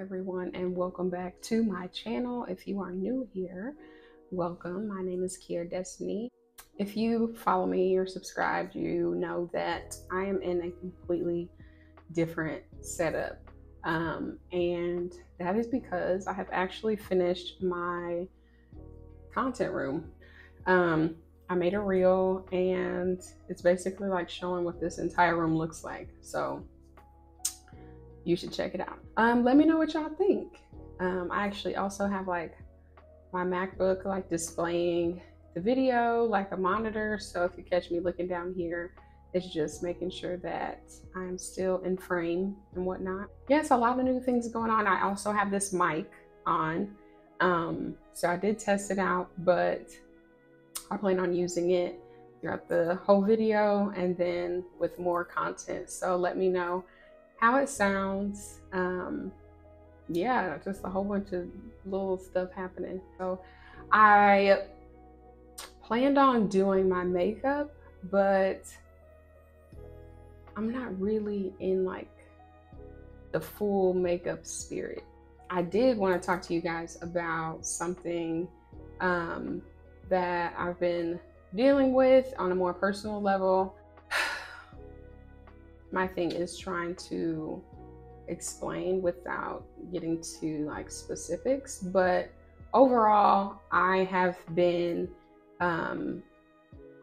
everyone, and welcome back to my channel. If you are new here, welcome. My name is Kiarrahdestinee. If you follow me or subscribed, you know that I am in a completely different setup. And that is because I have actually finished my content room. I made a reel, and it's basically like showing what this entire room looks like. So you should check it out. Let me know what y'all think. I actually also have like my MacBook like displaying the video like a monitor. So if you catch me looking down here, it's just making sure that I'm still in frame and whatnot. Yes, a lot of new things going on. I also have this mic on. So I did test it out, but I plan on using it throughout the whole video and then with more content. So let me know how it sounds. Yeah, just a whole bunch of little stuff happening. So I planned on doing my makeup, but I'm not really in like the full makeup spirit. I did want to talk to you guys about something that I've been dealing with on a more personal level. My thing is trying to explain without getting to like specifics, but overall I have been I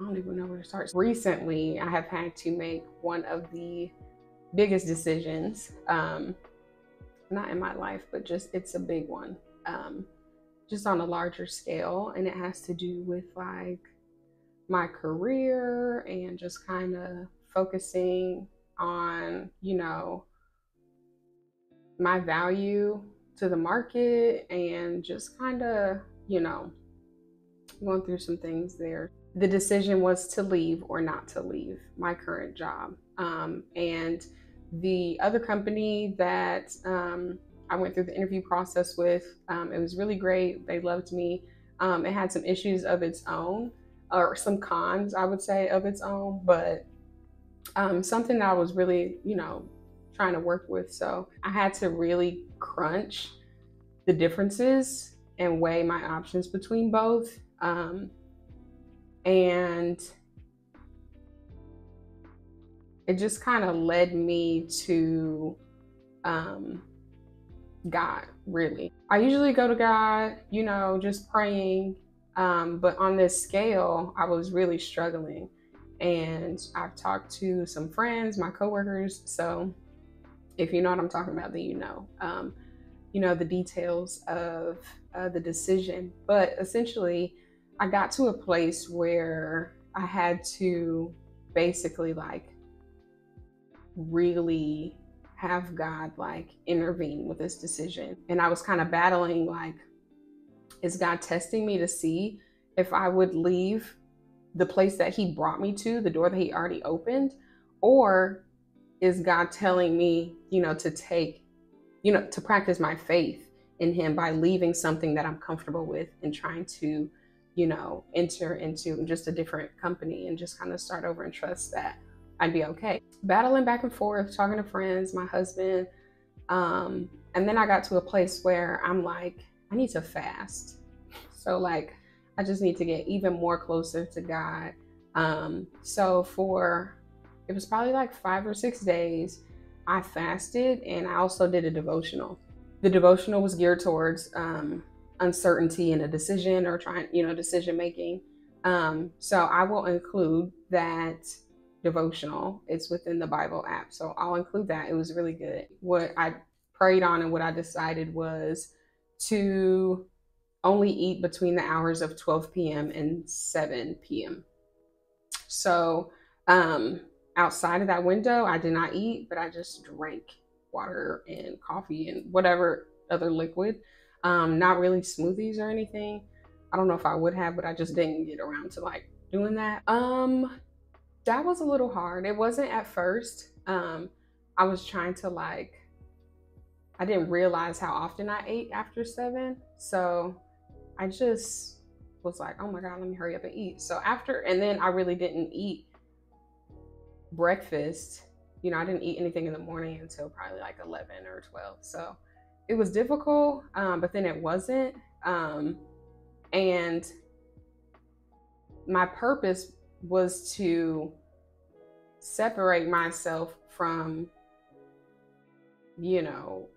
don't even know where to start. Recently I have had to make one of the biggest decisions, not in my life, but just it's a big one, just on a larger scale, and it has to do with like my career and just kind of focusing on, you know, my value to the market and just kind of, you know, going through some things there. The decision was to leave or not to leave my current job. And the other company that I went through the interview process with, it was really great. They loved me. It had some issues of its own, or some cons, I would say, of its own, but something that I was really, you know, trying to work with. So I had to really crunch the differences and weigh my options between both. And it just kind of led me to God, really. I usually go to God, you know, just praying. But on this scale, I was really struggling. And I've talked to some friends, my coworkers. So if you know what I'm talking about, then you know the details of the decision. But essentially, I got to a place where I had to basically like really have God like intervene with this decision. And I was kind of battling like, is God testing me to see if I would leave the place that he brought me to, the door that he already opened, or is God telling me, you know, to take, you know, to practice my faith in him by leaving something that I'm comfortable with and trying to, you know, enter into just a different company and just kind of start over and trust that I'd be okay. Battling back and forth, talking to friends, my husband. And then I got to a place where I'm like, I need to fast. So like, I just need to get even more closer to God. So it was probably like 5 or 6 days, I fasted, and I also did a devotional. The devotional was geared towards uncertainty in a decision or decision making. So I will include that devotional. It's within the Bible app. So I'll include that. It was really good. What I prayed on and what I decided was to only eat between the hours of 12 p.m. and 7 p.m. So outside of that window, I did not eat, but I just drank water and coffee and whatever other liquid. Not really smoothies or anything. I don't know if I would have, but I just didn't get around to like doing that. That was a little hard. It wasn't at first. I was trying to like, I didn't realize how often I ate after 7. So I just was like, oh my God, let me hurry up and eat. So and then I really didn't eat breakfast. You know, I didn't eat anything in the morning until probably like 11 or 12. So it was difficult, but then it wasn't. And my purpose was to separate myself from, you know,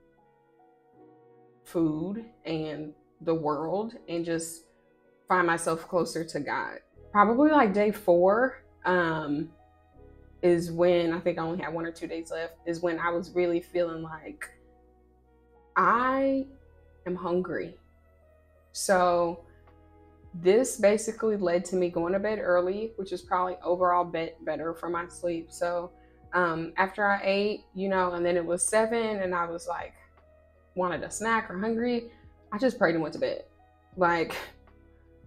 food and the world, and just find myself closer to God. Probably like day 4 is when, I think I only had 1 or 2 days left, is when I was really feeling like I am hungry. So this basically led to me going to bed early, which is probably overall better for my sleep. So after I ate, and then it was 7 and I was like, wanted a snack or hungry, I just prayed and went to bed. Like,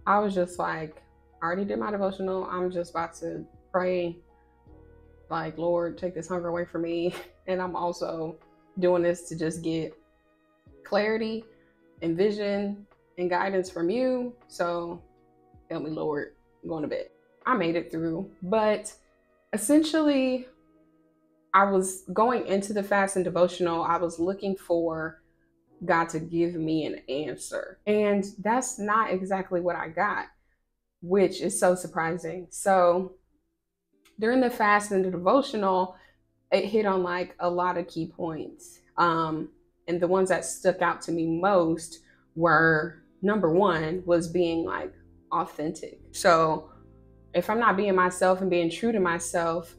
I was just like, I already did my devotional. I'm just about to pray, like, Lord, take this hunger away from me. And I'm also doing this to just get clarity and vision and guidance from you. So help me, Lord. I'm going to bed. I made it through. But essentially, I was going into the fast and devotional. I was looking for God to give me an answer. And that's not exactly what I got, which is so surprising. So during the fast and the devotional, it hit on like a lot of key points. And the ones that stuck out to me most were, number 1 was being like authentic. So if I'm not being myself and being true to myself,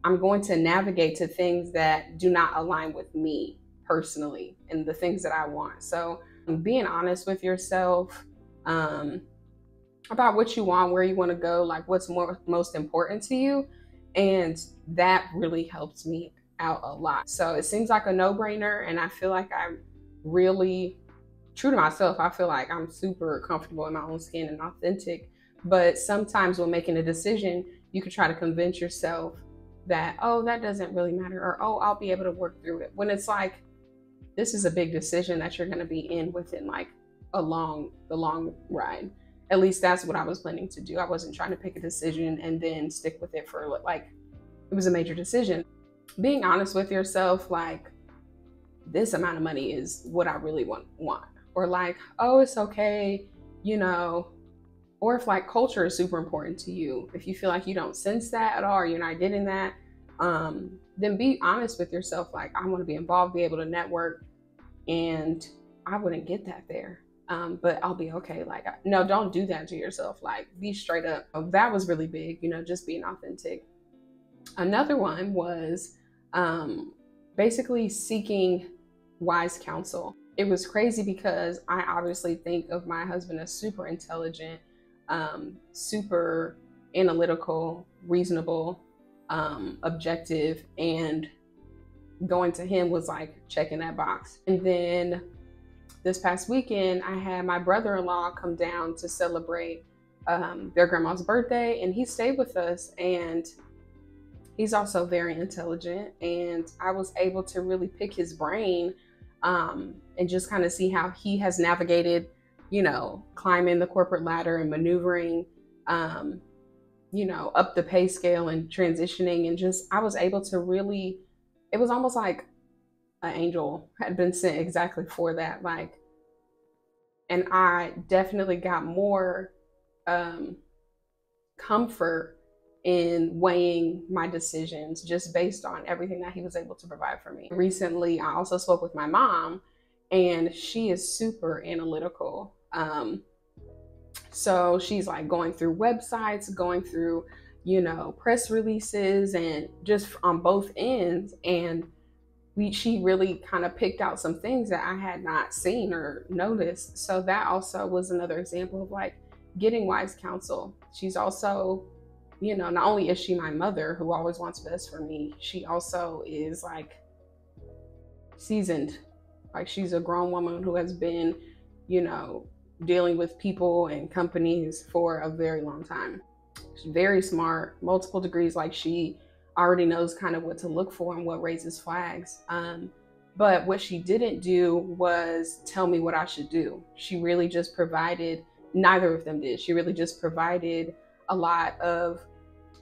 I'm going to navigate to things that do not align with me personally and the things that I want. So being honest with yourself about what you want, where you want to go, like what's most important to you. And that really helps me out a lot. So it seems like a no-brainer, and I feel like I'm really true to myself. I feel like I'm super comfortable in my own skin and authentic. But sometimes when making a decision, you can try to convince yourself that, oh, that doesn't really matter, or, oh, I'll be able to work through it. When it's like, this is a big decision that you're going to be in within like the long ride. At least that's what I was planning to do. I wasn't trying to pick a decision and then stick with it for like, it was a major decision. Being honest with yourself, like, this amount of money is what I really want. Or like, oh, it's okay, or if like culture is super important to you, if you feel like you don't sense that at all, or you're not getting that, then be honest with yourself. Like, I want to be involved, be able to network, and I wouldn't get that there. But I'll be okay. Like, no, don't do that to yourself. Like, be straight up. That was really big, just being authentic. Another one was basically seeking wise counsel. It was crazy because I obviously think of my husband as super intelligent, super analytical, reasonable, objective, and going to him was like checking that box. And then this past weekend, I had my brother-in-law come down to celebrate their grandma's birthday, and he stayed with us, and he's also very intelligent, and I was able to really pick his brain and just kind of see how he has navigated, climbing the corporate ladder and maneuvering, up the pay scale and transitioning. And just, I was able to really, it was almost like an angel had been sent exactly for that. Like, and I definitely got more comfort in weighing my decisions just based on everything that he was able to provide for me. Recently, I also spoke with my mom, and she is super analytical. So she's like going through websites, going through, press releases, and just on both ends. And she really kind of picked out some things that I had not seen or noticed. So that also was another example of like getting wise counsel. She's also, not only is she my mother who always wants best for me, she also is like seasoned. Like, she's a grown woman who has been, dealing with people and companies for a very long time. She's very smart, multiple degrees. Like, she already knows kind of what to look for and what raises flags. But what she didn't do was tell me what I should do. She really just provided, neither of them did. She really just provided a lot of,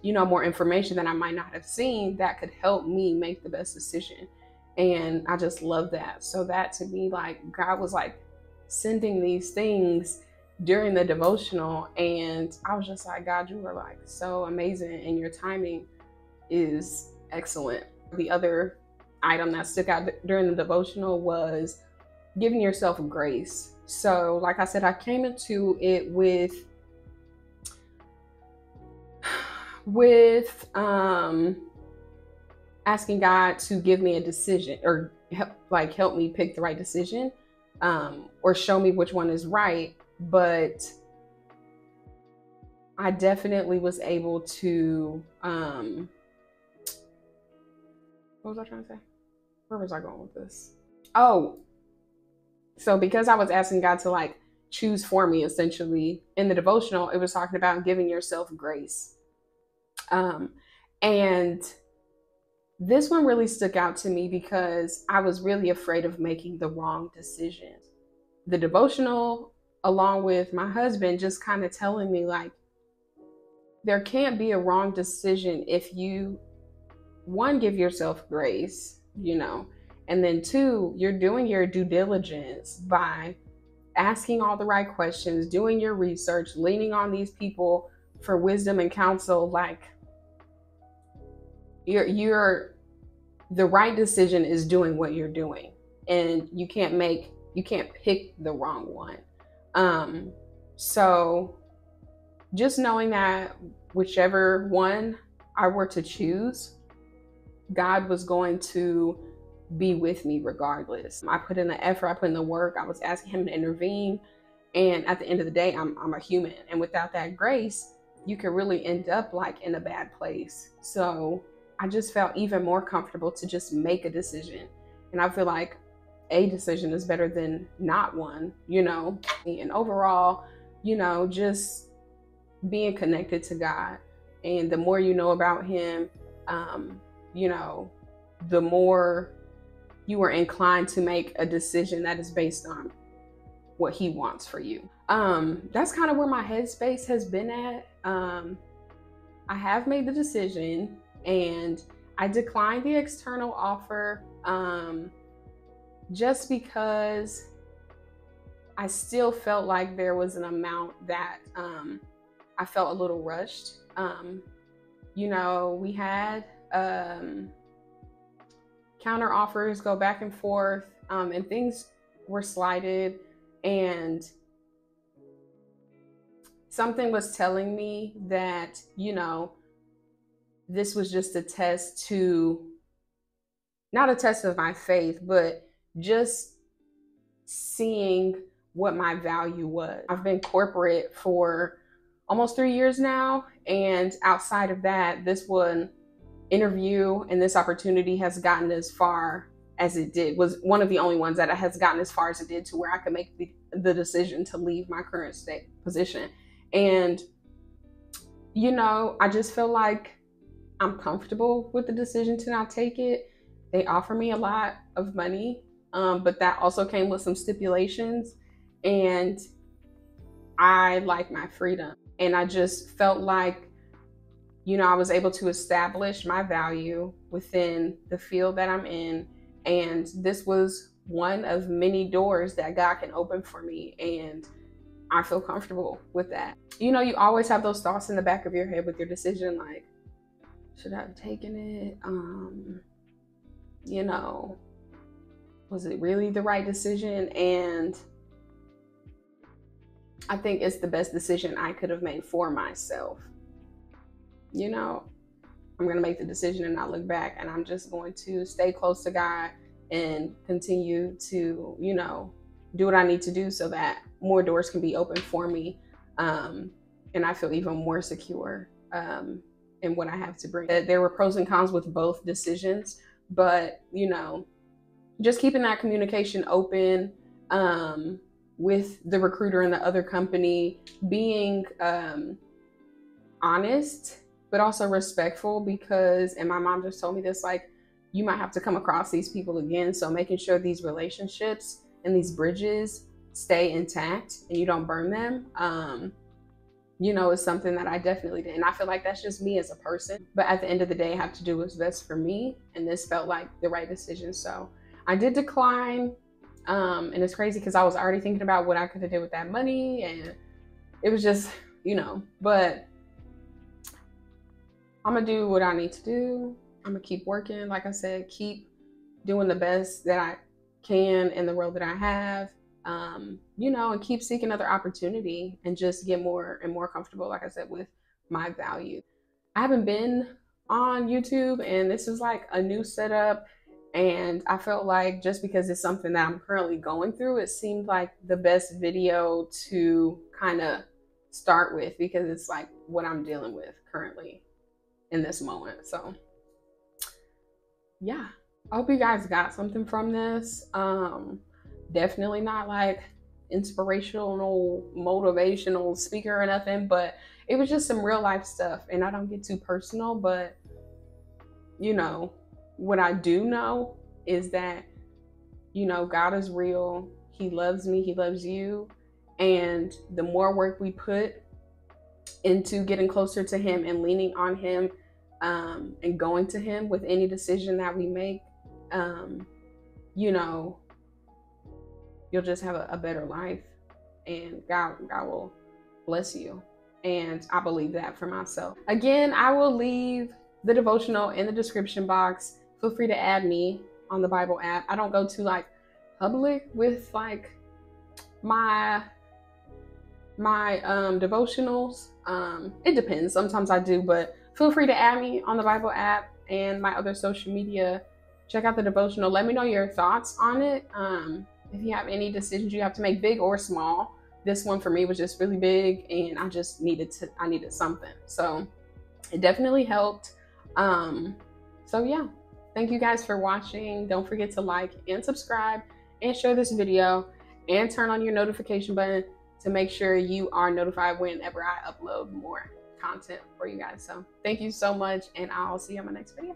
more information that I might not have seen that could help me make the best decision. And I just love that. So that to me, like, God was like sending these things during the devotional, and I was just like, God, you are like so amazing, and your timing is excellent. The other item that stuck out during the devotional was giving yourself grace. So like I said, I came into it with asking God to give me a decision, or help me pick the right decision, or show me which one is right. But I definitely was able to, what was I trying to say? Where was I going with this? Oh, so because I was asking God to like choose for me, essentially in the devotional, it was talking about giving yourself grace. And this one really stuck out to me because I was really afraid of making the wrong decision. The devotional, along with my husband, just kind of telling me like, there can't be a wrong decision if you, one, give yourself grace, and then two, you're doing your due diligence by asking all the right questions, doing your research, leaning on these people for wisdom and counsel. Like, you're the right decision is doing what you're doing, and you can't pick the wrong one. So just knowing that whichever one I were to choose, God was going to be with me regardless. I put in the effort, I put in the work, I was asking him to intervene. And at the end of the day, I'm a human. And without that grace, you could really end up like in a bad place. So I just felt even more comfortable to just make a decision. And I feel like a decision is better than not one, And overall, just being connected to God. And the more you know about him, the more you are inclined to make a decision that is based on what he wants for you. That's kind of where my headspace has been at. I have made the decision, and I declined the external offer just because I still felt like there was an amount that I felt a little rushed. We had counter offers go back and forth, and things were slighted, and something was telling me that, this was just a test not a test of my faith, but just seeing what my value was. I've been corporate for almost 3 years now, and outside of that, this one interview and this opportunity has gotten as far as it did, was one of the only ones that has gotten as far as it did to where I could make the decision to leave my current position. And, I just feel like I'm comfortable with the decision to not take it. They offer me a lot of money, but that also came with some stipulations, and I like my freedom. And I just felt like, I was able to establish my value within the field that I'm in. And this was one of many doors that God can open for me. And I feel comfortable with that. You always have those thoughts in the back of your head with your decision, like, should I have taken it? Was it really the right decision? And I think it's the best decision I could have made for myself. I'm going to make the decision and not look back, and I'm just going to stay close to God and continue to, do what I need to do so that more doors can be opened for me. And I feel even more secure in what I have to bring. There were pros and cons with both decisions, but, just keeping that communication open with the recruiter and the other company, being honest, but also respectful, and my mom just told me this, like, you might have to come across these people again. So making sure these relationships and these bridges stay intact and you don't burn them. you know, is something that I definitely did. And I feel like that's just me as a person. But at the end of the day, I have to do what's best for me. And this felt like the right decision. So I did decline. And it's crazy because I was already thinking about what I could have did with that money. And it was just, you know, but I'm going to do what I need to do. I'm going to keep working. Like I said, keep doing the best that I can in the role that I have. You know, and keep seeking other opportunity and just get more and more comfortable, like I said, with my value. I haven't been on YouTube, and this is like a new setup, and I felt like just because it's something that I'm currently going through, it seemed like the best video to kind of start with, because it's like what I'm dealing with currently in this moment. So yeah, I hope you guys got something from this. Definitely not like inspirational, motivational speaker or nothing, but it was just some real life stuff. And I don't get too personal, but you know, what I do know is that, you know, God is real. He loves me. He loves you. And the more work we put into getting closer to him and leaning on him, and going to him with any decision that we make, you know, you'll just have a better life, and God will bless you. And I believe that for myself. Again, I will leave the devotional in the description box. Feel free to add me on the Bible app. I don't go to like public with like my devotionals. It depends. Sometimes I do, but feel free to add me on the Bible app and my other social media. Check out the devotional. Let me know your thoughts on it. If you have any decisions you have to make, big or small. This one for me was just really big, and I just needed something. So it definitely helped. So yeah, thank you guys for watching. Don't forget to like and subscribe and share this video and turn on your notification button to make sure you are notified whenever I upload more content for you guys. So thank you so much, and I'll see you on my next video.